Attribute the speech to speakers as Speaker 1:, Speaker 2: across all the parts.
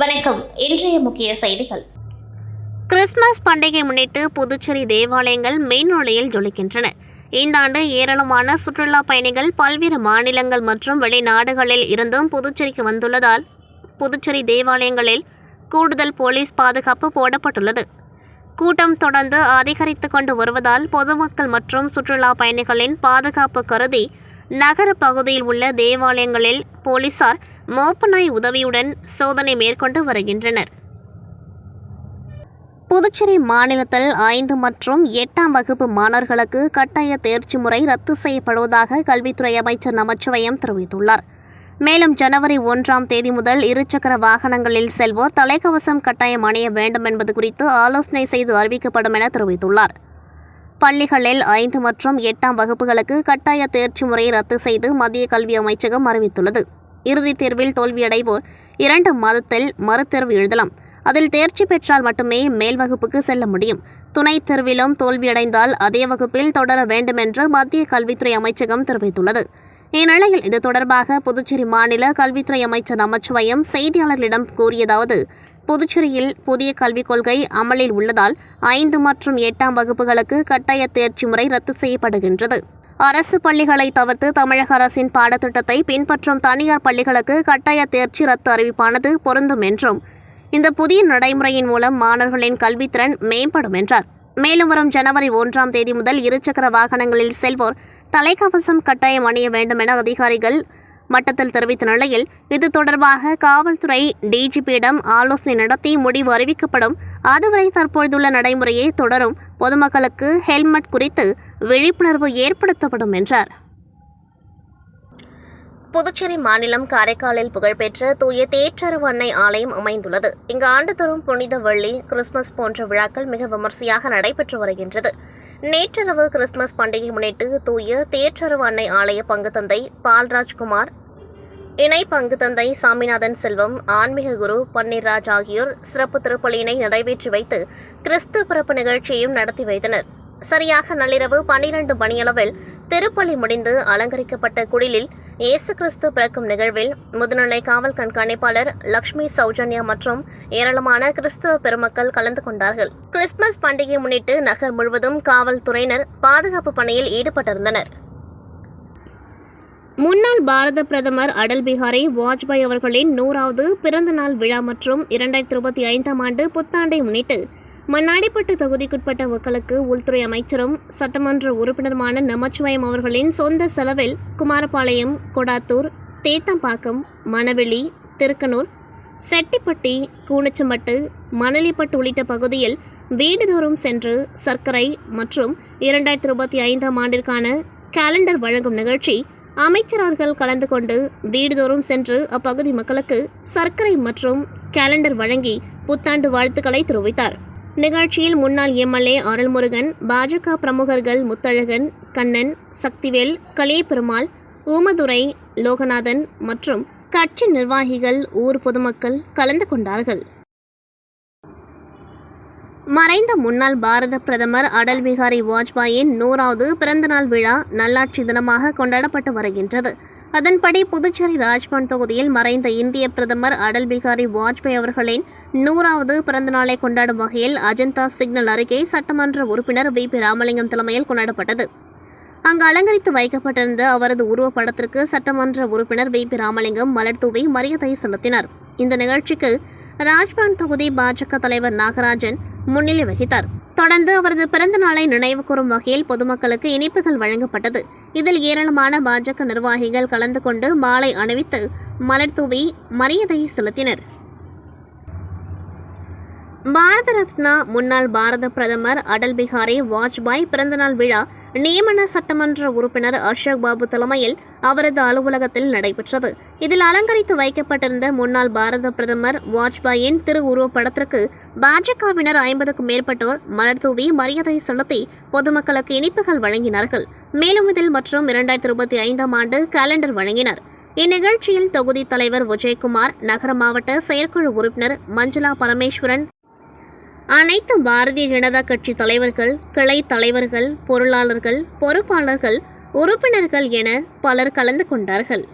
Speaker 1: வணக்கம். இன்றைய முக்கிய செய்திகள்.
Speaker 2: கிறிஸ்துமஸ் பண்டிகை முன்னிட்டு புதுச்சேரி தேவாலயங்கள் மெய்நொழியில் ஜொலிக்கின்றன. இந்த ஆண்டு ஏராளமான சுற்றுலா பயணிகள் பல்வேறு மாநிலங்கள் மற்றும் வெளிநாடுகளில் இருந்தும் புதுச்சேரிக்கு வந்துள்ளதால் புதுச்சேரி தேவாலயங்களில் கூடுதல் போலீஸ் பாதுகாப்பு போடப்பட்டுள்ளது. கூட்டம் தொடர்ந்து அதிகரித்து கொண்டு வருவதால் பொதுமக்கள் மற்றும் சுற்றுலா பயணிகளின் பாதுகாப்பு கருதி நகர பகுதியில் உள்ள தேவாலயங்களில் போலீசார் மோப்பநாய் உதவியுடன் சோதனை மேற்கொண்டு வருகின்றனர். புதுச்சேரி மாநிலத்தில் 5 மற்றும் 8ஆம் வகுப்பு மாணவர்களுக்கு கட்டாய தேர்ச்சி முறை ரத்து செய்யப்படுவதாக கல்வித்துறை அமைச்சர் நமச்சிவாயம் தெரிவித்துள்ளார். மேலும் ஜனவரி 1ஆம் தேதி முதல் இருசக்கர வாகனங்களில் செல்வோர் தலைக்கவசம் கட்டாயம் அணிய வேண்டும் என்பது குறித்து ஆலோசனை செய்து அறிவிக்கப்படும் என தெரிவித்துள்ளார். பள்ளிகளில் 5 மற்றும் 8ஆம் வகுப்புகளுக்கு கட்டாய தேர்ச்சி முறையை ரத்து செய்து மத்திய கல்வி அமைச்சகம் அறிவித்துள்ளது. இறுதித் தேர்வில் தோல்வியடைவோர் 2 மாதத்தில் மறுதேர்வு எழுதலாம். அதில் தேர்ச்சி பெற்றால் மட்டுமே மேல் வகுப்புக்கு செல்ல முடியும். துணைத் தேர்விலும் தோல்வியடைந்தால் அதே வகுப்பில் தொடர வேண்டும் என்று மத்திய கல்வித்துறை அமைச்சகம் தெரிவித்துள்ளது. இந்நிலையில் இது தொடர்பாக புதுச்சேரி மாநில கல்வித்துறை அமைச்சர் நமச்சிவாயம் செய்தியாளர்களிடம் கூறியதாவது: புதுச்சேரியில் புதிய கல்விக் கொள்கை அமலில் உள்ளதால் 5 மற்றும் 8ஆம் வகுப்புகளுக்கு கட்டாய தேர்ச்சி முறை ரத்து செய்யப்படுகின்றது. அரசு பள்ளிகளை தவிர்த்து தமிழக அரசின் பாடத்திட்டத்தை பின்பற்றும் தனியார் பள்ளிகளுக்கு கட்டாய தேர்ச்சி ரத்து அறிவிப்பானது பொருந்தும் என்றும், இந்த புதிய நடைமுறையின் மூலம் மாணவர்களின் கல்வித்திறன் மேம்படும் என்றார். மேலும் வரும் ஜனவரி 1ஆம் தேதி முதல் இருசக்கர வாகனங்களில் செல்வோர் தலைக்கவசம் கட்டாயம் அணிய வேண்டும் என அதிகாரிகள் மட்டத்தில் தெரிவித்த நிலையில் இது தொடர்பாக காவல்துறை டிஜிபியிடம் ஆலோசனை நடத்தி முடிவு அறிவிக்கப்படும். அதுவரை தற்போதுள்ள நடைமுறையை தொடரும். பொதுமக்களுக்கு ஹெல்மெட் குறித்து விழிப்புணர்வு ஏற்படுத்தப்படும் என்றார். புதுச்சேரி மாநிலம் காரைக்காலில் புகழ்பெற்ற தூய தேற்றரவு அன்னை ஆலயம் அமைந்துள்ளது. இங்கு ஆண்டுதோறும் புனித வெள்ளி, கிறிஸ்துமஸ் போன்ற விழாக்கள் மிக விமர்சையாக நடைபெற்று வருகின்றது. நேற்றிரவு கிறிஸ்துமஸ் பண்டிகை முன்னிட்டு தூய தேற்றரவு அன்னை ஆலய பங்குத்தந்தை பால்ராஜ்குமார், இணை பங்குத்தந்தை சாமிநாதன் செல்வம், ஆன்மீக குரு பன்னீர்ராஜ் ஆகியோர் சிறப்பு திருப்பலியினை நிறைவேற்றி வைத்து கிறிஸ்து பிறப்பு நிகழ்ச்சியையும் நடத்தி வைத்தனர். சரியாக நள்ளிரவு 12 மணியளவில் திருப்பலி முடிந்து அலங்கரிக்கப்பட்ட குடிலில் இயேசு கிறிஸ்து பிறக்கும் நிகழ்வில் முதுநிலை காவல் கண்காணிப்பாளர் லக்ஷ்மி சௌஜன்யா மற்றும் ஏராளமான கிறிஸ்தவ பெருமக்கள் கலந்து கொண்டார்கள். கிறிஸ்துமஸ் பண்டிகை முன்னிட்டு நகர் முழுவதும் காவல்துறையினர் பாதுகாப்பு பணியில் ஈடுபட்டிருந்தனர். முன்னாள் பாரத பிரதமர் அடல் பிஹாரி வாஜ்பாய் அவர்களின் 100வது பிறந்த நாள் விழா மற்றும் 2025ஆம் ஆண்டு புத்தாண்டை முன்னிட்டு மண்ணாடிப்பட்டு தொகுதிக்குட்பட்ட மக்களுக்கு உள்துறை அமைச்சரும் சட்டமன்ற உறுப்பினருமான நமச்சிவாயம் அவர்களின் சொந்த செலவில் குமாரபாளையம், கொடாத்தூர், தேத்தம்பாக்கம், மணவெளி, திருக்கனூர், செட்டிப்பட்டி, கூனச்சம்பட்டு, மணலிப்பட்டு உள்ளிட்ட பகுதியில் வீடுதோறும் சென்று சர்க்கரை மற்றும் 2025ஆம் ஆண்டிற்கான கேலண்டர் வழங்கும் நிகழ்ச்சி அமைச்சர் அவர்கள் கலந்து கொண்டு வீடுதோறும் சென்று அப்பகுதி மக்களுக்கு சர்க்கரை மற்றும் கேலண்டர் வழங்கி புத்தாண்டு வாழ்த்துக்களை தெரிவித்தார். நிகழ்ச்சியில் முன்னாள் எம்எல்ஏ அருள்முருகன், பாஜக பிரமுகர்கள் முத்தழகன், கண்ணன், சக்திவேல், கலியபெருமாள், ஊமதுரை, லோகநாதன் மற்றும் கட்சி நிர்வாகிகள், ஊர் பொதுமக்கள் கலந்து கொண்டார்கள். மறைந்த முன்னாள் பாரத பிரதமர் அடல் பிஹாரி வாஜ்பாயின் 100வது பிறந்தநாள் விழா நல்லாட்சி தினமாக கொண்டாடப்பட்டு வருகின்றது. அதன்படி புதுச்சேரி ராஜ்பவன் தொகுதியில் மறைந்த இந்திய பிரதமர் அடல் பிஹாரி வாஜ்பாய் அவர்களின் 100வது பிறந்தநாளை கொண்டாடும் வகையில் அஜந்தா சிக்னல் அருகே சட்டமன்ற உறுப்பினர் வி.பி. ராமலிங்கம் தலைமையில் கொண்டாடப்பட்டது. அங்கு அலங்கரித்து வைக்கப்பட்டிருந்த அவரது உருவப்படத்திற்கு சட்டமன்ற உறுப்பினர் வி.பி. ராமலிங்கம் மலர் தூவி மரியாதை செலுத்தினார். இந்த நிகழ்ச்சிக்கு ராஜ்பவன் தொகுதி பாஜக தலைவர் நாகராஜன் முன்னிலை வகித்தார். தொடர்ந்து அவரது பிறந்த நாளை நினைவு கூறும் வகையில் பொதுமக்களுக்கு இனிப்புகள் வழங்கப்பட்டது. இதில் ஏராளமான பாஜக நிர்வாகிகள் கலந்து கொண்டு மாலை அணிவித்து மலர் தூவி மரியாதை செலுத்தினர். பாரத ரத்னா முன்னாள் பாரத பிரதமர் அடல் பிஹாரி வாஜ்பாய் பிறந்தநாள் விழா நியமன சட்டமன்ற உறுப்பினர் அசோக் பாபு தலைமையில் அவரது அலுவலகத்தில் நடைபெற்றது. இதில் அலங்கரித்து வைக்கப்பட்டிருந்த முன்னாள் பாரத பிரதமர் வாஜ்பாயின் திருவுருவப்படத்திற்கு பாஜகவினர் 50க்கும் மேற்பட்டோர் மலர் தூவி மரியாதை செலுத்தி பொதுமக்களுக்கு இனிப்புகள் வழங்கினார்கள். மேலும் இதில் மற்றும் 2025ஆம் ஆண்டு கேலண்டர் வழங்கினர். இந்நிகழ்ச்சியில் தொகுதி தலைவர் விஜயகுமார், நகர மாவட்ட செயற்குழு உறுப்பினர் மஞ்சுளா பரமேஸ்வரன், அனைத்து பாரதிய ஜனதா கட்சி தலைவர்கள், கிளை தலைவர்கள், பொருளாளர்கள், பொறுப்பாளர்கள், உறுப்பினர்கள் என பலர் கலந்து கொண்டார்கள்.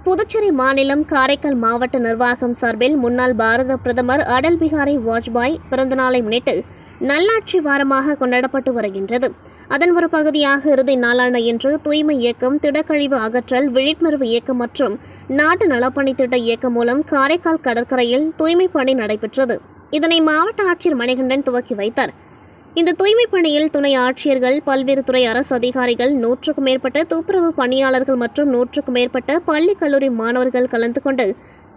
Speaker 2: புதுச்சேரி மாநிலம் காரைக்கால் மாவட்ட நிர்வாகம் சார்பில் முன்னாள் பாரத பிரதமர் அடல் பிஹாரி வாஜ்பாய் பிறந்தநாளை முன்னிட்டு நல்லாட்சி வாரமாக கொண்டாடப்பட்டு வருகின்றது. அதன் ஒரு பகுதியாக இறுதி நாளான இன்று தூய்மை இயக்கம், திடக்கழிவு அகற்றல், விழிப்புணர்வு இயக்கம் மற்றும் நாட்டு நலப்பணி திட்ட இயக்கம் மூலம் காரைக்கால் கடற்கரையில் தூய்மை பணி நடைபெற்றது. இதனை மாவட்ட ஆட்சியர் மணிகண்டன் துவக்கி வைத்தார். இந்த தூய்மை பணியில் துணை ஆட்சியர்கள், பல்வேறு துறை அரசு அதிகாரிகள், 100க்கும் மேற்பட்ட துப்புரவு பணியாளர்கள் மற்றும் 100க்கும் மேற்பட்ட பள்ளி கல்லூரி மாணவர்கள் கலந்து கொண்டு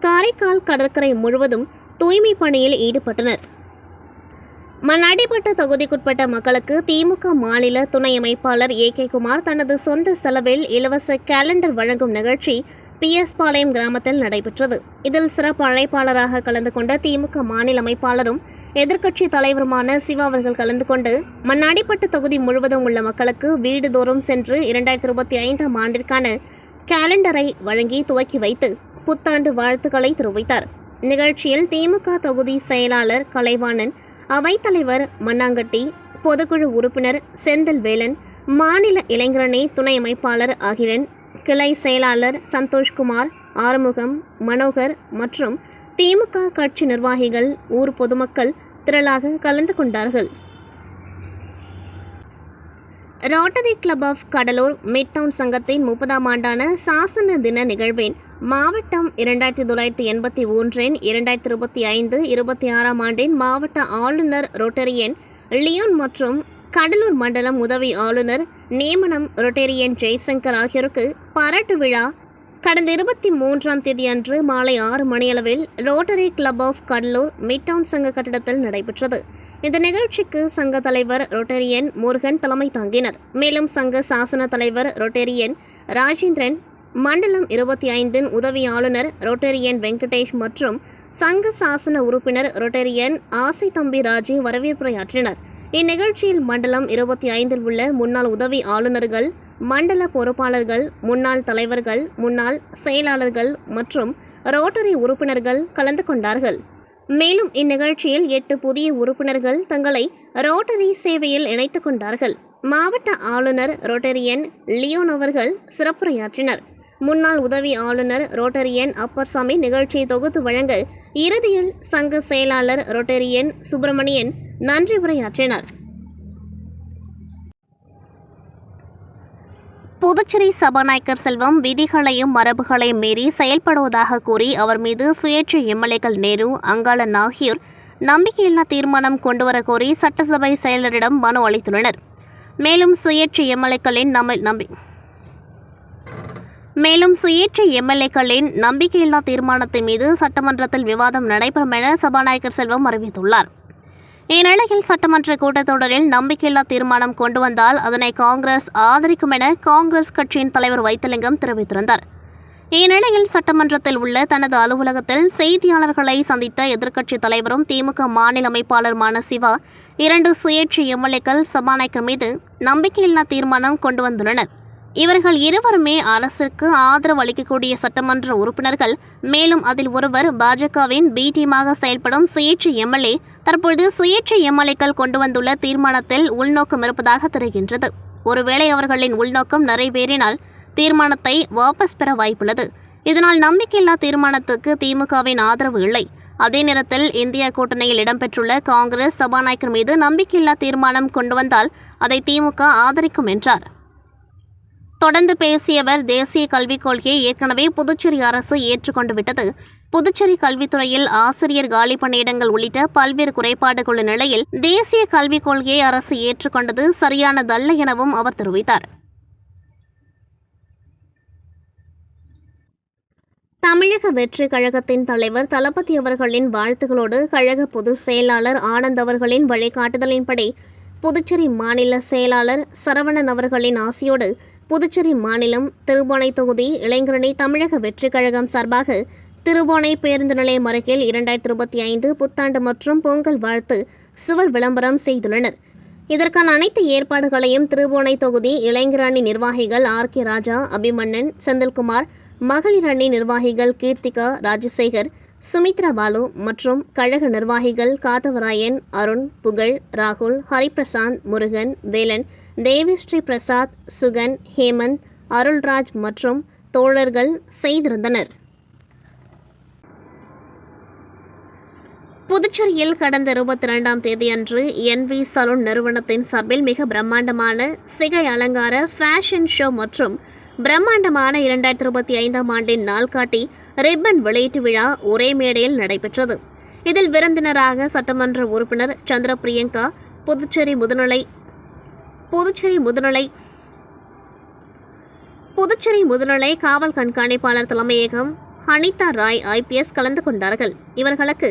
Speaker 2: காரைக்கால் கடற்கரை முழுவதும் தூய்மை பணியில் ஈடுபட்டனர். மண்ணாடிப்பட்டு தொகுதிக்குட்பட்ட மக்களுக்கு திமுக மாநில துணை அமைப்பாளர் AK குமார் தனது சொந்த செலவில் இலவச கேலண்டர் வழங்கும் நிகழ்ச்சி PS பாளையம் கிராமத்தில் நடைபெற்றது. இதில் சிறப்பு அழைப்பாளராக கலந்து கொண்ட திமுக மாநில அமைப்பாளரும் எதிர்க்கட்சி தலைவருமான சிவா அவர்கள் கலந்து கொண்டு மண்ணாடிப்பட்டு தொகுதி முழுவதும் உள்ள மக்களுக்கு வீடுதோறும் சென்று 2025ஆம் ஆண்டிற்கான கேலண்டரை வழங்கி துவக்கி வைத்து புத்தாண்டு வாழ்த்துக்களை தெரிவித்தார். நிகழ்ச்சியில் திமுக தொகுதி செயலாளர் கலைவாணன், அவைத்தலைவர் மண்ணாங்கட்டி, பொதுக்குழு உறுப்பினர் செந்தில் வேலன், மாநில இளைஞரணி துணை அமைப்பாளர் அகிலன், கிளை செயலாளர் சந்தோஷ்குமார், ஆறுமுகம், மனோகர் மற்றும் திமுக கட்சி நிர்வாகிகள், ஊர் பொதுமக்கள் திரளாக கலந்து கொண்டார்கள். Rotary Club of Cuddalore Midtown சங்கத்தின் 30ஆம் ஆண்டான சாசன தின நிகழ்வின் மாவட்டம் 2981 2025-26ஆம் ஆண்டின் மாவட்ட ஆளுநர் ரோட்டரியன் லியோன் மற்றும் கடலூர் மண்டலம் உதவி ஆளுநர் நியமனம் ரோட்டரியன் ஜெய்சங்கர் ஆகியோருக்கு பாராட்டு விழா கடந்த 23ஆம் தேதி அன்று மாலை 6 மணியளவில் Rotary Club of Cuddalore Midtown சங்க கட்டிடத்தில் நடைபெற்றது. இந்த நிகழ்ச்சிக்கு சங்க தலைவர் ரோட்டரியன் முருகன் தலைமை தாங்கினர். மேலும் சங்க சாசன தலைவர் ரோட்டரியன் ராஜேந்திரன், மண்டலம் 25இன் உதவி ஆளுநர் ரோட்டரியன் வெங்கடேஷ் மற்றும் சங்க சாசன உறுப்பினர் ரோட்டரியன் ஆசை தம்பி ராஜு வரவேற்புரையாற்றினர். இந்நிகழ்ச்சியில் மண்டலம் 25இல் உள்ள முன்னாள் உதவி ஆளுநர்கள், மண்டல பொறுப்பாளர்கள், முன்னாள் தலைவர்கள், முன்னாள் செயலாளர்கள் மற்றும் ரோட்டரி உறுப்பினர்கள் கலந்து கொண்டார்கள். மேலும் இந்நிகழ்ச்சியில் 8 புதிய உறுப்பினர்கள் தங்களை ரோட்டரி சேவையில் இணைத்துக் கொண்டார்கள். மாவட்ட ஆளுநர் ரோட்டரியன் லியோன் அவர்கள் சிறப்புரையாற்றினர். முன்னாள் உதவி ஆளுநர் ரோட்டரியன் அப்பர்சாமி நிகழ்ச்சியை தொகுத்து வழங்க, இறுதியில் சங்க செயலாளர் ரோட்டரியன் சுப்பிரமணியன் நன்றி உரையாற்றினார். புதுச்சேரி சபாநாயகர் செல்வம் விதிகளையும் மரபுகளையும் மீறி செயல்படுவதாக கூறி அவர் மீது சுயேட்சை எம்எல்ஏக்கள் நேரு, அங்காளன் ஆகியோர் நம்பிக்கையில்லா தீர்மானம் கொண்டுவர கோரி சட்டசபை செயலரிடம் மனு அளித்துள்ளனர். மேலும் சுயேட்சை எம்எல்ஏக்களின் நம்பிக்கையில்லா தீர்மானத்தின் மீது சட்டமன்றத்தில் விவாதம் நடைபெறும் என சபாநாயகர் செல்வம் அறிவித்துள்ளார். இந்நிலையில் சட்டமன்ற கூட்டத்தொடரில் நம்பிக்கையில்லா தீர்மானம் கொண்டு வந்தால் அதனை காங்கிரஸ் ஆதரிக்கும் என காங்கிரஸ் கட்சியின் தலைவர் வைத்திலிங்கம் தெரிவித்திருந்தார். இந்நிலையில் சட்டமன்றத்தில் உள்ள தனது அலுவலகத்தில் செய்தியாளர்களை சந்தித்த எதிர்க்கட்சித் தலைவரும் திமுக மாநில அமைப்பாளருமான சிவா, 2 சுயேட்சை எம்எல்ஏக்கள் சபாநாயகர் மீது நம்பிக்கையில்லா தீர்மானம் கொண்டு வந்துள்ளனர். இவர்கள் இருவருமே அரசிற்கு ஆதரவு அளிக்கக்கூடிய சட்டமன்ற உறுப்பினர்கள். மேலும் அதில் ஒருவர் பாஜகவின் பி டீமாக செயல்படும் சுயேட்சை எம்எல்ஏ. தற்பொழுது சுயேட்சை எம்எல்ஏக்கள் கொண்டு வந்துள்ள தீர்மானத்தில் உள்நோக்கம் இருப்பதாக தெரிகின்றது. ஒருவேளை அவர்களின் உள்நோக்கம் நிறைவேறினால் தீர்மானத்தை வாபஸ் பெற வாய்ப்புள்ளது. இதனால் நம்பிக்கையில்லா தீர்மானத்துக்கு திமுகவின் ஆதரவு இல்லை. அதே நேரத்தில் இந்தியா கூட்டணியில் இடம்பெற்றுள்ள காங்கிரஸ் சபாநாயகர் மீது நம்பிக்கையில்லா தீர்மானம் கொண்டு வந்தால் அதை திமுக ஆதரிக்கும் என்றார். தொடர்ந்து பேசியவர், தேசிய கல்விக் கொள்கையை ஏற்கனவே புதுச்சேரி அரசு ஏற்றுக்கொண்டு விட்டது. புதுச்சேரி கல்வித்துறையில் ஆசிரியர் காலி பணியிடங்கள் உள்ளிட்ட பல்வேறு குறைபாடுகள் உள்ள நிலையில் தேசிய கல்விக் கொள்கையை அரசு ஏற்றுக்கொண்டது சரியானதல்ல எனவும் அவர் தெரிவித்தார். தமிழக வெற்றி கழகத்தின் தலைவர் தளபதி அவர்களின் வாழ்த்துகளோடு கழக பொதுச் செயலாளர் ஆனந்த் அவர்களின் வழிகாட்டுதலின்படி புதுச்சேரி மாநில செயலாளர் சரவணன் அவர்களின் ஆசியோடு புதுச்சேரி மாநிலம் திருபுவனை தொகுதி இளைஞரணி தமிழக வெற்றி கழகம் சார்பாக திருபுவனை பேருந்து நிலையம் அருகில் 2025 புத்தாண்டு மற்றும் பொங்கல் வாழ்த்து சுவர் விளம்பரம் செய்துள்ளனர். இதற்கான அனைத்து ஏற்பாடுகளையும் திருபுவனை தொகுதி இளைஞரணி நிர்வாகிகள் RK ராஜா, அபிமன்னன், செந்தில்குமார், மகளிர் அணி நிர்வாகிகள் கீர்த்திகா, ராஜசேகர், சுமித்ரா பாலு மற்றும் கழக நிர்வாகிகள் காத்தவராயன், அருண், புகழ், ராகுல், ஹரிபிரசாந்த், முருகன், வேலன், தேவிஸ்ரீ பிரசாத், சுகன், ஹேமந்த், அருள்ராஜ் மற்றும் தோழர்கள் செய்திருந்தனர். புதுச்சேரியில் கடந்த 22ஆம் தேதியன்று NV சலூன் நிறுவனத்தின் சார்பில் மிக பிரம்மாண்டமான சிகை அலங்கார ஃபேஷன் ஷோ மற்றும் பிரம்மாண்டமான 2025ஆம் ஆண்டின் நாள்காட்டி ரிப்பன் வெளியீட்டு விழா ஒரே மேடையில் நடைபெற்றது. இதில் விருந்தினராக சட்டமன்ற உறுப்பினர் சந்திர பிரியங்கா, புதுச்சேரி முதுநிலை காவல் கண்காணிப்பாளர் தலைமையகம் அனிதா ராய் IPS கலந்து கொண்டார்கள். இவர்களுக்கு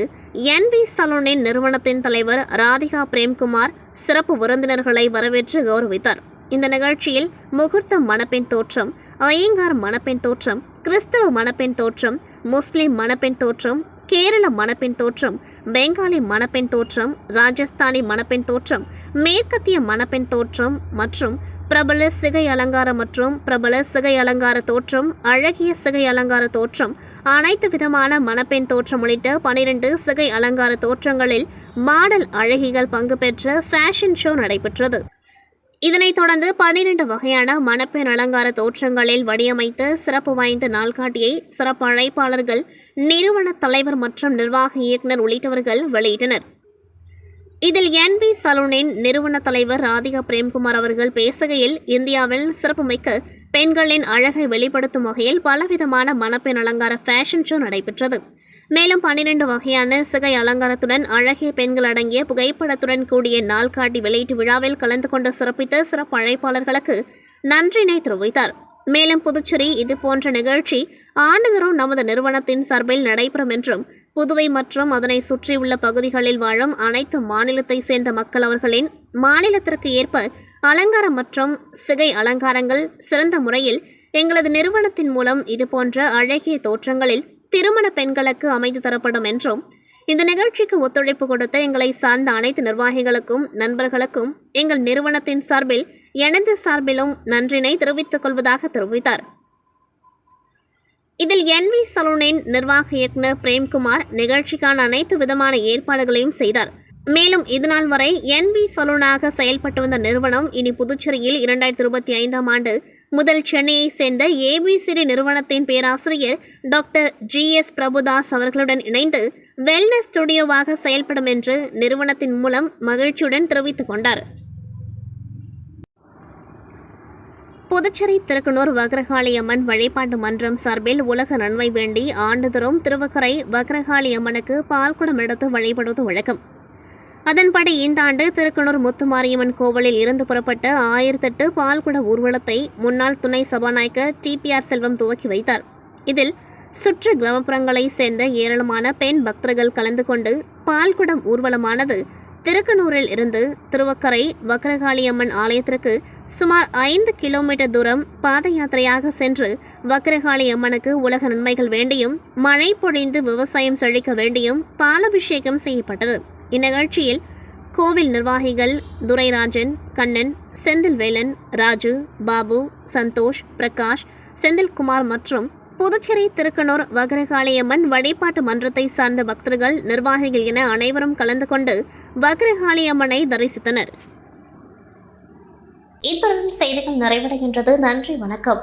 Speaker 2: NV சலூனின் நிறுவனத்தின் தலைவர் ராதிகா பிரேம்குமார் சிறப்பு விருந்தினர்களை வரவேற்று கௌரவித்தார். இந்த நிகழ்ச்சியில் முகூர்த்தம் மணப்பெண் தோற்றம், ஐயங்கார் மணப்பெண் தோற்றம், கிறிஸ்தவ மணப்பெண் தோற்றம், முஸ்லிம் மணப்பெண் தோற்றம், கேரள மணப்பெண் தோற்றம், பெங்காலி மணப்பெண் தோற்றம், ராஜஸ்தானி மணப்பெண் தோற்றம், மேற்கத்திய மணப்பெண் தோற்றம் மற்றும் பிரபல சிகை அலங்கார மற்றும் பிரபல சிகை அலங்கார தோற்றம், அழகிய சிகை அலங்கார தோற்றம், அனைத்து விதமான மணப்பெண் தோற்றம் உள்ளிட்ட 12 சிகை அலங்கார தோற்றங்களில் மாடல் அழகிகள் பங்கு பெற்ற ஃபேஷன் ஷோ நடைபெற்றது. இதனைத் தொடர்ந்து 12 வகையான மணப்பெண் அலங்கார தோற்றங்களில் வடிவமைத்த சிறப்பு வாய்ந்த நாள்காட்டியை சிறப்பு அழைப்பாளர்கள், நிறுவன தலைவர் மற்றும் நிர்வாக இயக்குனர் உள்ளிட்டவர்கள் வெளியிட்டனர். இதில் NV சலூனின் நிறுவன தலைவர் ராதிகா பிரேம்குமார் அவர்கள் பேசுகையில், இந்தியாவில் சிறப்புமிக்க பெண்களின் அழகை வெளிப்படுத்தும் வகையில் பலவிதமான மணப்பெண் அலங்கார ஃபேஷன் ஷோ நடைபெற்றது. மேலும் 12 வகையான சிகை அலங்காரத்துடன் அழகிய பெண்கள் அடங்கிய புகைப்படத்துடன் கூடிய நாள்காட்டி வெளியீட்டு விழாவில் கலந்து கொண்டு சிறப்பித்த சிறப்பு அழைப்பாளர்களுக்கு நன்றினை தெரிவித்தார். மேலும் புதுச்சேரி இதுபோன்ற நிகழ்ச்சி ஆண்டுதோறும் நமது நிறுவனத்தின் சார்பில் நடைபெறும் என்றும், புதுவை மற்றும் அதனை சுற்றியுள்ள பகுதிகளில் வாழும் அனைத்து மாநிலத்தை சேர்ந்த மக்கள் அவர்களின் மாநிலத்திற்கு ஏற்ப அலங்காரம் மற்றும் சிகை அலங்காரங்கள் சிறந்த முறையில் எங்களது நிறுவனத்தின் மூலம் இதுபோன்ற அழகிய தோற்றங்களில் திருமண பெண்களுக்கு அமைத்து தரப்படும் என்றும், இந்த நிகழ்ச்சிக்கு ஒத்துழைப்பு கொடுத்த எங்களை சார்ந்த அனைத்து நிர்வாகிகளுக்கும் நண்பர்களுக்கும் எங்கள் நிறுவனத்தின் சார்பில் எனது சார்பிலும் நன்றினை தெரிவித்துக் கொள்வதாக தெரிவித்தார். இதில் NV சலூனின் நிர்வாக இயக்குனர் பிரேம்குமார் நிகழ்ச்சிக்கான அனைத்து விதமான ஏற்பாடுகளையும் செய்தார். மேலும் இதுநாள் வரை NV சலூனாக செயல்பட்டு வந்த நிறுவனம் இனி புதுச்சேரியில் 2025ஆம் ஆண்டு முதல் சென்னையை சேர்ந்த ABCD நிறுவனத்தின் பேராசிரியர் டாக்டர் GS பிரபுதாஸ் அவர்களுடன் இணைந்து வெல்னஸ் ஸ்டுடியோவாக செயல்படும் என்று நிறுவனத்தின் மூலம் மகிழ்ச்சியுடன் தெரிவித்துக் கொண்டார். புதுச்சேரி திருக்கனூர் வக்ரகாளி அம்மன் வழிபாட்டு மன்றம் சார்பில் உலக நன்மை வேண்டி ஆண்டுதோறும் திருவக்கரை வக்ரகாளி அம்மனுக்கு பால்குடம் எடுத்து வழிபடுவது வழக்கம். அதன்படி இந்த ஆண்டு திருக்கனூர் முத்துமாரியம்மன் கோவிலில் இருந்து புறப்பட்ட 1008 பால்குட ஊர்வலத்தை முன்னாள் துணை சபாநாயகர் TPR செல்வம் துவக்கி வைத்தார். இதில் சுற்று கிராமப்புறங்களைச் சேர்ந்த ஏராளமான பெண் பக்தர்கள் கலந்து கொண்டு பால்குடம் ஊர்வலமானது திருக்கனூரில் இருந்து திருவக்கரை வக்ரகாளி அம்மன் ஆலயத்திற்கு சுமார் 5 கிலோமீட்டர் தூரம் பாத யாத்திரையாக சென்று வக்ரகாளி அம்மனுக்கு உலக நன்மைகள் வேண்டியும், மழை பொழிந்து விவசாயம் செழிக்க வேண்டியும் பாலாபிஷேகம் செய்யப்பட்டது. இந்நிகழ்ச்சியில் கோவில் நிர்வாகிகள் துரைராஜன், கண்ணன், செந்தில்வேலன், ராஜு, பாபு, சந்தோஷ், பிரகாஷ், செந்தில்குமார் மற்றும் புதுச்சேரி திருக்கனூர் வக்ரகாளியம்மன் வழிபாட்டு மன்றத்தை சார்ந்த பக்தர்கள், நிர்வாகிகள் என அனைவரும் கலந்து கொண்டு வக்ரகாளியம்மனை தரிசித்தனர்.
Speaker 1: இத்துடன் செய்திகள் நிறைவடைகின்றது. நன்றி, வணக்கம்.